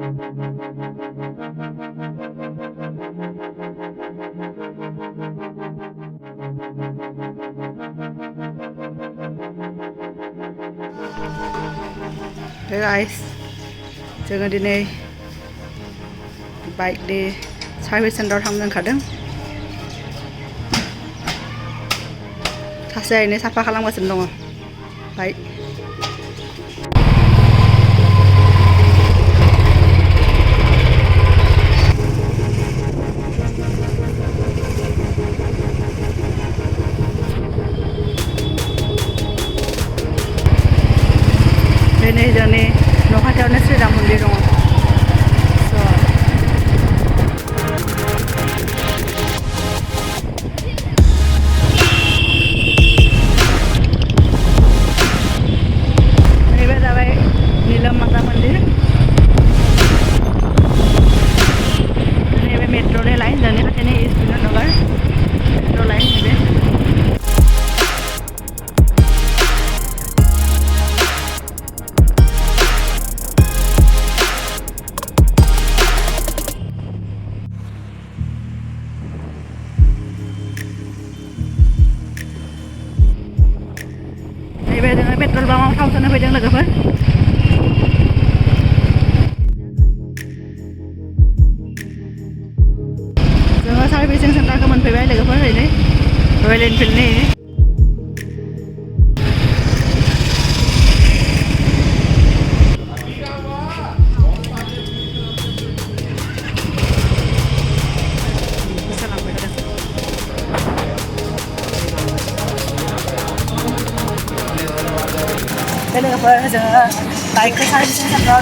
Hey guys, जोङो दिनै बाइकनि सार्भिस सेन्टाराव थांनो ओंखारदों। सासे आइनो साफा खालामगासिनो दङ बाइक। दिनै जोंनि न' खाथियावनो श्रीराम मन्दिर दङ। नैबे जाबाय नीलम माता मन्दिर। नैबे मेट्र'नि लाइन जोंनि खाथिनि इस्ट बिनगर मेट्र' लाइन नैबे। नैबे जोङो पेट्रल पाम्पआव थाव सोनो फैदों लोगोफोर। जोङो सार्भिसिं सेन्टारखौ मोनफैबाय लोगोफोर ओरैनो रयेल एनफिल्डनि। लोगोफोर जोङो बाइकखौ सार्भिसिं सेन्टाराव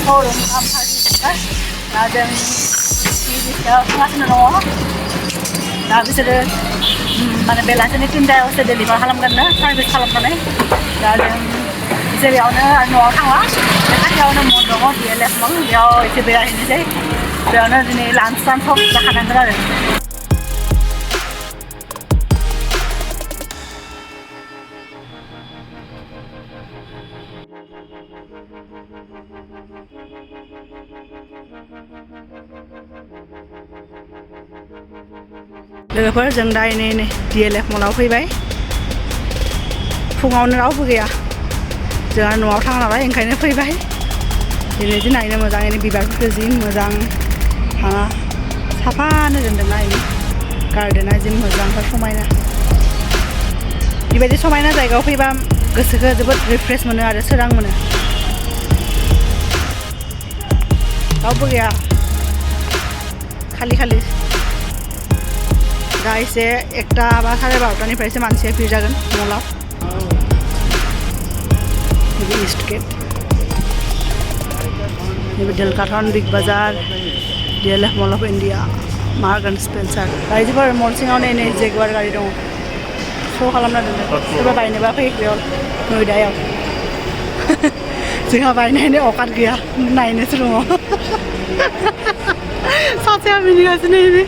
श'रुम सार्भिस दा जों बिसोर थांगासिनो दङ। दा बिसोरो माने बेलासिनि 3टायावसो डेलिभार खालामगोननो सार्भिस खालामनानै। दा जों एसे बेयावनो न'आव थांला बे खाथियावनो मल दङ DLF मल, बेयाव एसे बेरायहैनोसै। बेयावनो दिनै लान्च सब जाखानांगोन आरो। लोगोफोर जों दा नै DLF मलाव फैबाय। फुङावनो रावबो गैया, जोंहा न'आव थाङा नालाय ओंखायनो फैबाय। दिनै जि नायनो मोजाङैनो बिबारफोरखौ जि मोजां थाङा साफानो दोनदोंना इनि गार्डेना जि मोजांथार समायना। बेबायदि समायना जायगायाव फैबा गोसोखौ जोबोद रिफ्रेस मोनो आरो सोरां मोनो। रावबो गैया, खालि खालि। दा एसे 1टा बा 12:30निफ्रायसो मानसिया भिर जागोन मलाव। नैबे इस्ट गेट, नैबे डेकाथलन बिग बाजार, DLF मल अफ इन्डिया, मार्क एन्ड स्पेन्सार। रायजोफोर मल सिङाव नै जेगुवार गारि दङ, श' खालामना दोनदों। सोरबा बायनोबा फै बेयाव नयदायाव। जोंहा बायनायनि अकात गैया, नायनोसो दङ। सासेया मिनिगासिनो इनो।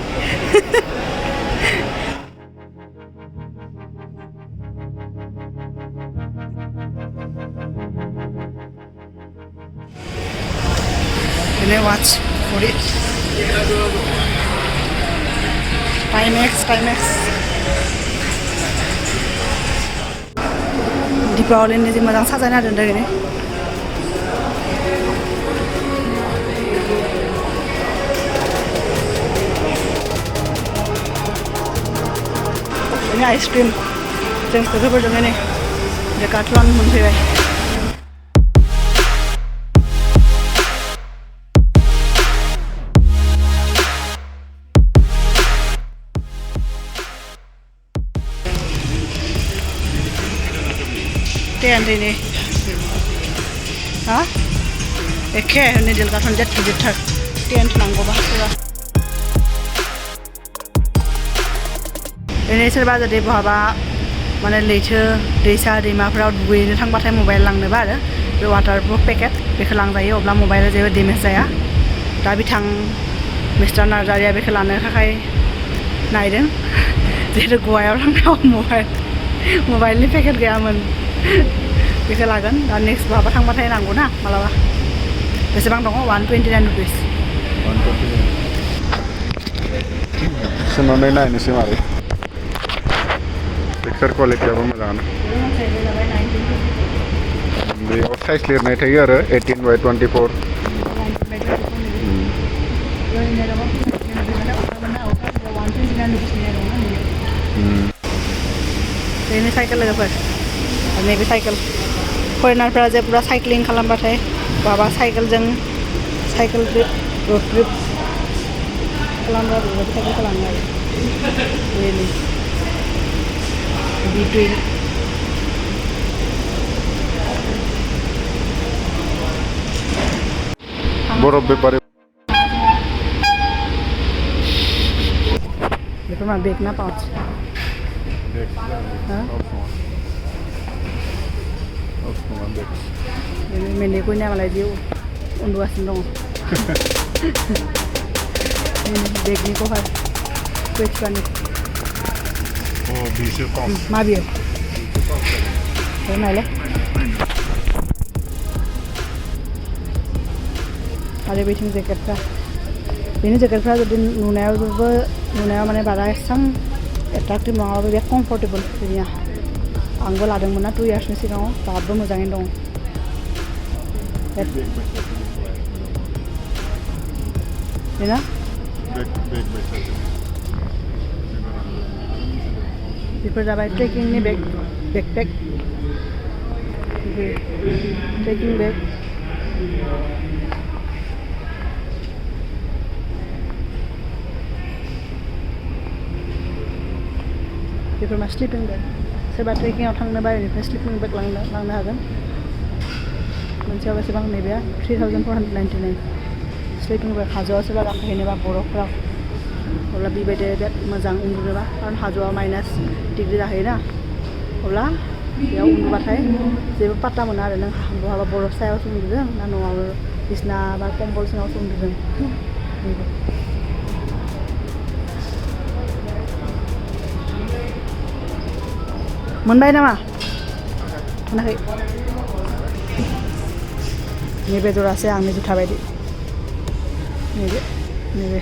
Watch for it. Timex. Deepawali ji मोजां साजायना दोनदों ini. Ini ice cream. जों लोगोफोरजों ini Decathlon मोनफैबाय। टेन्ट ini ha एखे ini Decathlon jet गिदिरथार टेन्ट नांगौबा सोरबा। ini सोरबा जुदि बहाबा माने लैथो दैसा दैमाफोराव दुगैनो थांबाथाय मबाइल लांनोबा आरो बे वाटारप्रुफ पेकेट बेखौ लांजायो, अब्ला मबाइला जेबो डेमेज जाया। दा बिथां मिस्टार नार्जारिया बेखौ लानो थाखाय नायदों, जिहेतु गवायाव थांनायाव मबाइलनि पेकेट गैयामोन। बेखौ लागोन। दा नेक्स्ट बहाबा थांबाथाय नांगौ ना मालाबा। बेसेबां दङ 129 रुपिस 129 सोनानै नायनोसै मारै पिक्सार क्वालिटियाबो मोजाङानो बेयाव साइज लिरनाय थायो आरो 18/24 ini cycle लोगोफोर नैबे साइकेल फरेनारफ्रा जे पुरा साइक्लिं खालामबाथाय बाबा साइकेलजों साइकेल ट्रिप रोड ट्रिप खालामबा बेबायदि साइकेल खालामो आरो रियेलि बिटुइन बरफ बेपारी बेफोर मा बेग ना पाउच मेनेको मालाय बियो उन्दुगासिनो दङ बेगनि कभार बेसेबांनि मा बियो नायलाय आरो बेथिं जेकेटफ्रा बेनि जेकेटफ्रा जुदि नुनायाव माने बारा एसां एट्राक्टिभ नङाबाबो बे कम्फर्टेबल बेनिया आंबो लादोंमोन ना 2 इयार्सनि सिगाङाव दाबो मोजाङैनो दं बेना बेफोर जाबाय ट्रेकिंनि बेकपेक ट्रेकिं बेग बेफोर मा स्लिपिं बेग सोरबा ट्रेकिंआव थांनोबा बेनिफ्राय स्लिपिं बेग लांनो हागोन मोनसेयाव बेसेबां नैबे 3499 स्लिपिं बेग हाजोआव सोरबा गाखोहैनोबा बरफफ्राव अब्ला बेबायदि बेग मोजां उन्दुनोबा खारन हाजोआव -डिग्री जाहैयोना अब्ला बेयाव उन्दुबाथाय जेबो पात्ता मोना आरो नों बहाबा बरफ सायावसो उन्दुदों ना न'आव बिसना बा कम्बल सिङावसो उन्दुदों मोनबाय नामा मोनाखै नैबे जरासे आंनि जुथा बायदि नैबे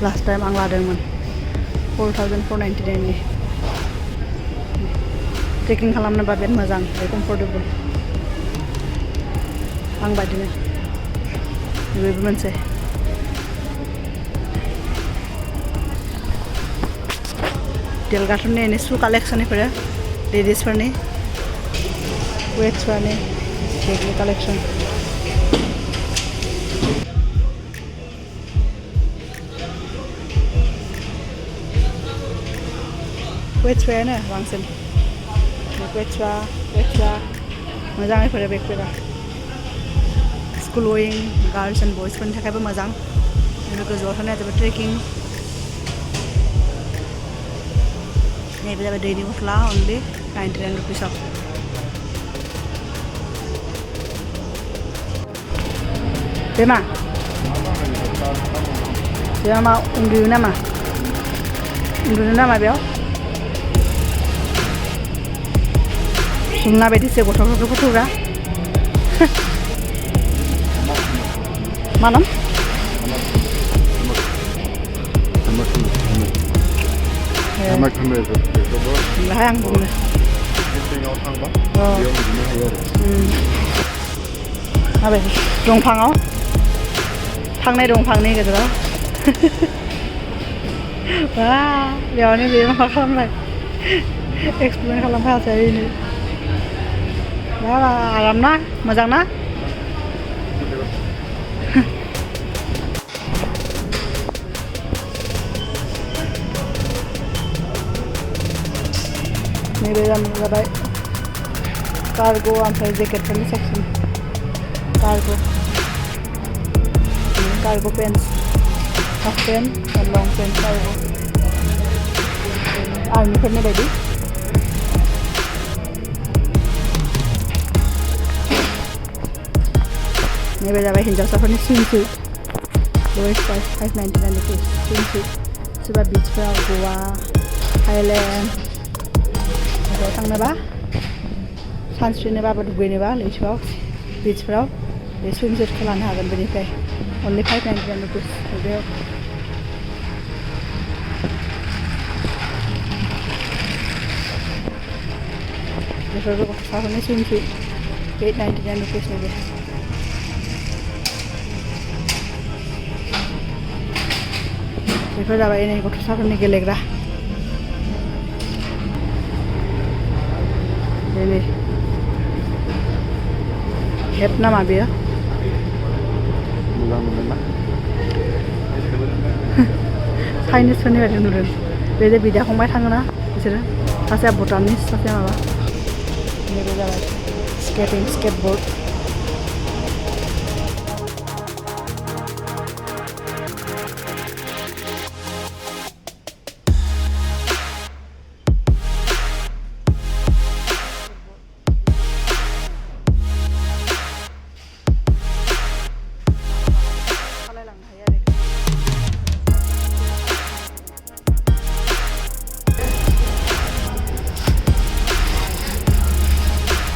लास्ट टाइम आं लादोंमोन 4499 नि ट्रेकिं खालामनोबा बिराद मोजां बे कम्फर्टेबल आं बायदिनो बेबो मोनसे Decathlon ini su collection ini pada ladies pada weights pada ini collection weights pada ni bangsen weights mazang pada bag pada school going girls and boys pun tak apa mazang ini kerja orang ni ada trekking Maybe they have a daily mutla only 99 rupees off. Bema? Bema undu nama? Undu nama biar? Sunna bedi se botol tura. Malam? Emak kena itu. Lah yang punya. Tinggal tang bah. Dia punya air. Apa? Dongpang oh? Tang dongpang ni gitu loh. Wah, dia ni dia makan lah. Explain kalau bahasa ini. Wah, alam na, mazang na. Maybe I'm going cargo and jacket from the section. Cargo pants, half pen and long pen cargo. Army for me baby. Maybe I'm going to for the swimsuit. Lowest price $5.99 rupees. Swimsuit. Suba beach for Goa, Thailand. Ada tang na ba? Sunscreen na ba? Dugoy na ba? Beachfrog. बे सुइमसुटखौ लानो हागोन बेनिफ्राय only 599 rupees बेयाव बेफोरबो गथ'साफोरनि सुइमसुट 899 rupees नि बे before जाबाय नै गथ'साफोरनि गेलेग्रा बेनि हेप नामा बेयो मोजां नुदोंना चाइनिसफोरनि बायदि नुदों बे जे बिदा फंबाय थाङोना बिसोरो सासेया भुटानिस सासेया माबा बेबो जाबाय स्केटिं स्केटबर्ड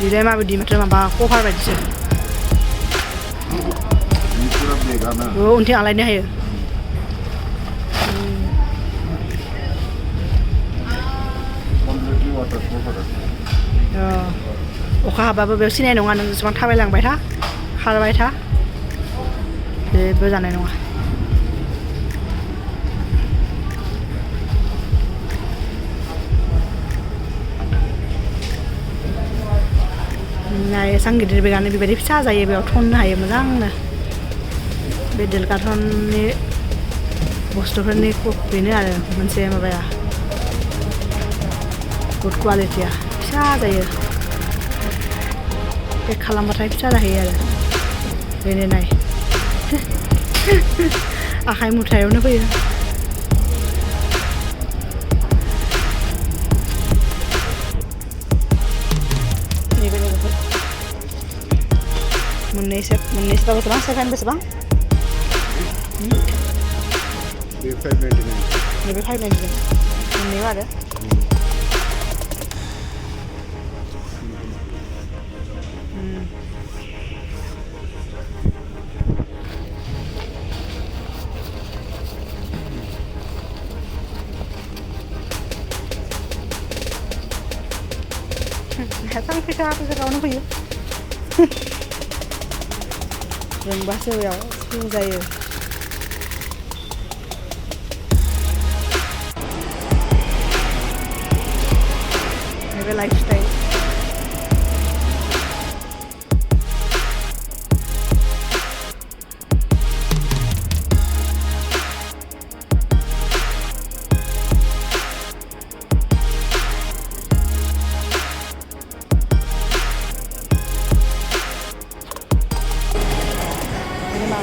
बिलाय माबायदि माथो माबा कभार बायदिसो उनथिं आलायनो हायो अखा हाबाबो बेयाव सिनाय नङा नों जेसेबां थाबायलांबाय था खारबाय था जेबो जानाय नङा एसां गिदिर बेगानो बेबायदि फिसा जायो बेयाव थननो हायो मोजांनो बे डेकाथलननि बुस्थुफोरनि बेनो आरो मोनसे माबाया गुड क्वालिटिया फिसा जायो पेक खालामबाथाय फिसा जाहैयो आरो बेनो नाय आखाइ मुथायावनो फैयो मोननैसो बेसेबां सेभेन बेसेबां बे 599 नैबे 599 मोननैबो आरो हेसां फैसा गावनो फैयो रोंबासो बेयाव सुरु जायो नैबे लाइफ स्टाइल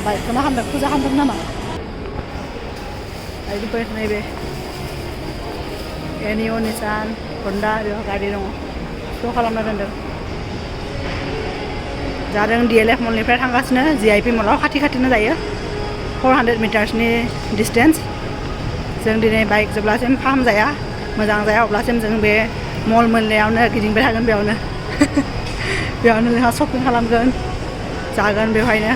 बाइकखौ मा खालामदों फुजा खालामदों नामा बायदिफोर नैबे एनिअ निसान हन्डा बेयाव गारि दङ श' खालामना दोनदों जादों DLF मलनिफ्राय थांगासिनो GIP मलाव खाथि खाथिनो जायो 400 मिटार्सनि डिसटेन्स जों दिनै बाइक जेब्लासिम फाहामजाया मोजां जाया अब्लासिम जों बे मल मोननायावनो गिदिंबाय थागोन बेयावनो बेयावनो जोंहा शपिं खालामगोन जागोन बेवहायनो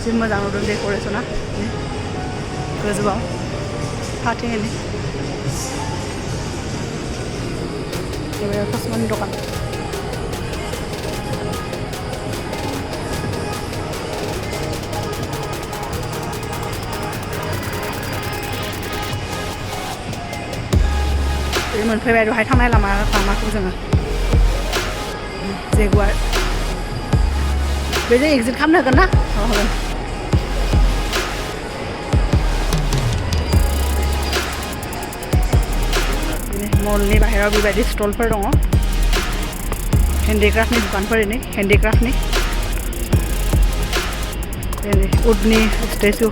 जि मोजां नुदों डेक'रेसना गोजौआव फाथिंनि बेयाव कसमानि दखान बे मोनफैबाय दहाय थांनाय लामाखौ जोङो जेगुआर बेजों एक्जिट खालामनो होगोन ना होगोन मलनि बाहेरायाव बेबायदि स्टलफोर दङ हेन्डिक्राफ्टनि दुकानफोर एनै हेन्डिक्राफ्टनि उडनि स्टेचु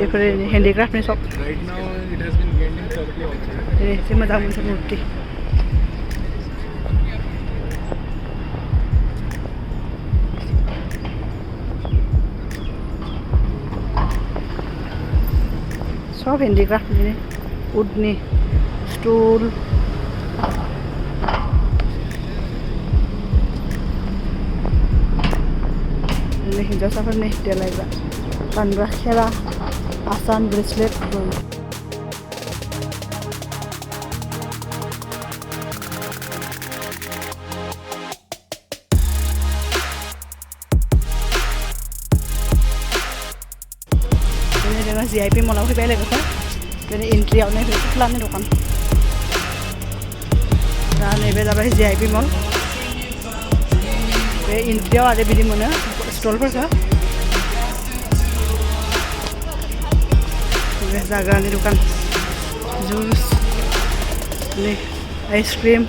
बेफोर हेन्डिक्राफ्टनि सब एसे मोजां मोनसे मुर्ति सब हेन्डिक्राफ्टनि उडनि स्टुल हिन्जावसाफोरनि देलायग्रा गानग्रा खेरा आसान ब्रेसलेट ini GIP Mall fैबाय लोगोफोर बेनि एन्ट्रियावनो सिख्लानि दखान दा नैबे जाबाय GIP Mall बे एन्ट्रियाव आरो बिदि मोनो स्टलफोरखौ बे जाग्रानि दखान जुस नै आइसक्रिम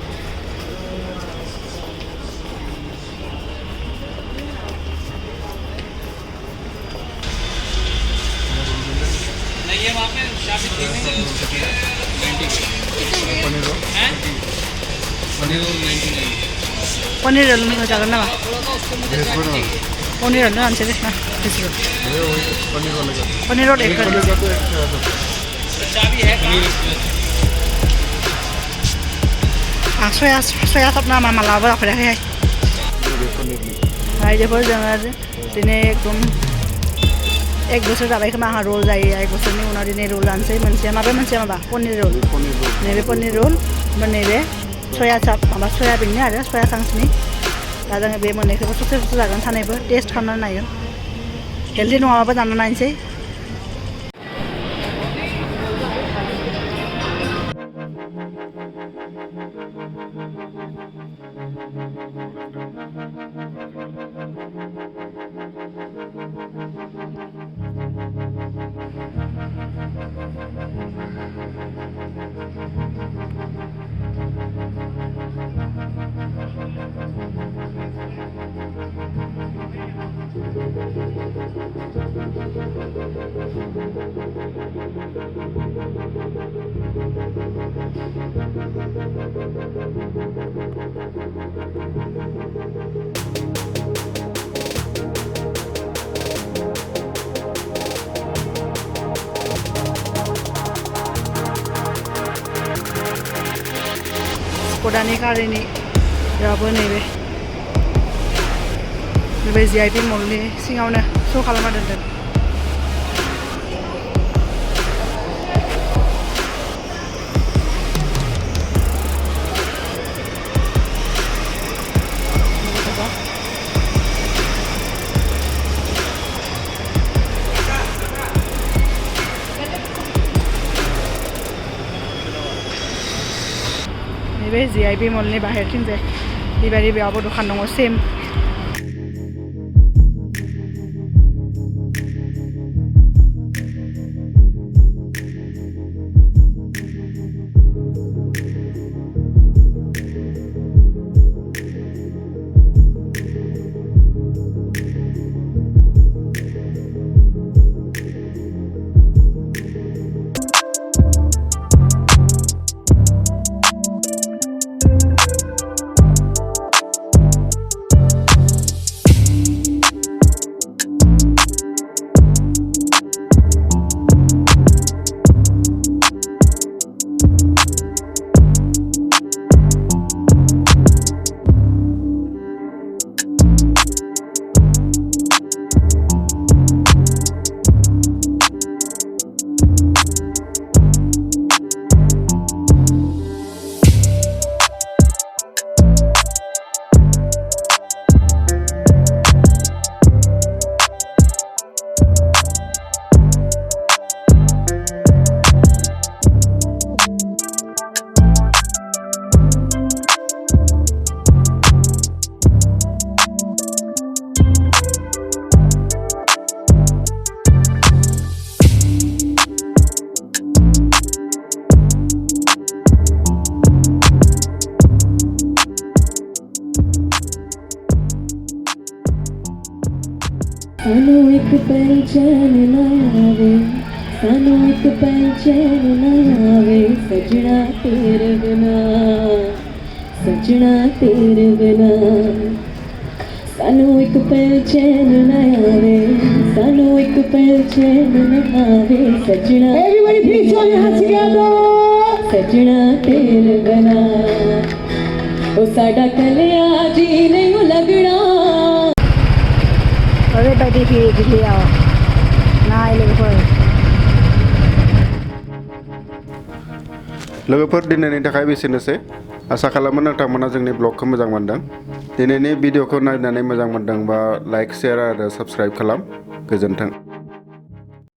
पनीर रोल में जागोन नामा पनीर रोल लानोसै दे ना पनीर रोल एक कर सया सब नामा मालाबा जाफेराखैहाय आइजोफोर जोङो दिनै एकदम एक बोसोर जाबाय खोमा आंहा रोल जायो एक बोसोरनि उनाव दिनै रोल लानोसै मोनसेया माबा पनीर रोल नैबे पनीर रोल ओमफ्राय नैबे सया चाप माबा सयाबिननि आरो सया चांसनि दा जोङो बे मोननैखौबो ससे जागोन सानैबो टेस्ट खालामनानै नायगोन हेल्दि नङाबाबो जाना नायनोसै Kodani karini berapa nih be GIP Mall ni singawna show खालामना दोनदों बे GIP Mall नि बाहेरथिंजाय बेबायदि बेयावबो दखान दङ सेम सानू एक पहचान ना आवे सानू एक पहचान ना आवे सजना तेरे बिना सानू एक पहचान ना आवे सानू एक पहचान ना आवे सजना everybody please join your hands together सजना तेरे बिना ओ साडा कलिया जी नहीं लगना अरे भाई ओरैबायदि भिर दिल्लीयाव नाय लोगोफोर दिनैनि थाखाय बेसेनोसै आसा खालामो नोंथांमोना जोंनि ब्लगखौ मोजां मोनदों दिनैनि भिडिअखौ नायनानै मोजां मोनदोंबा लाइक शेयार आरो साबस्क्राइब खालाम गोजोन्थों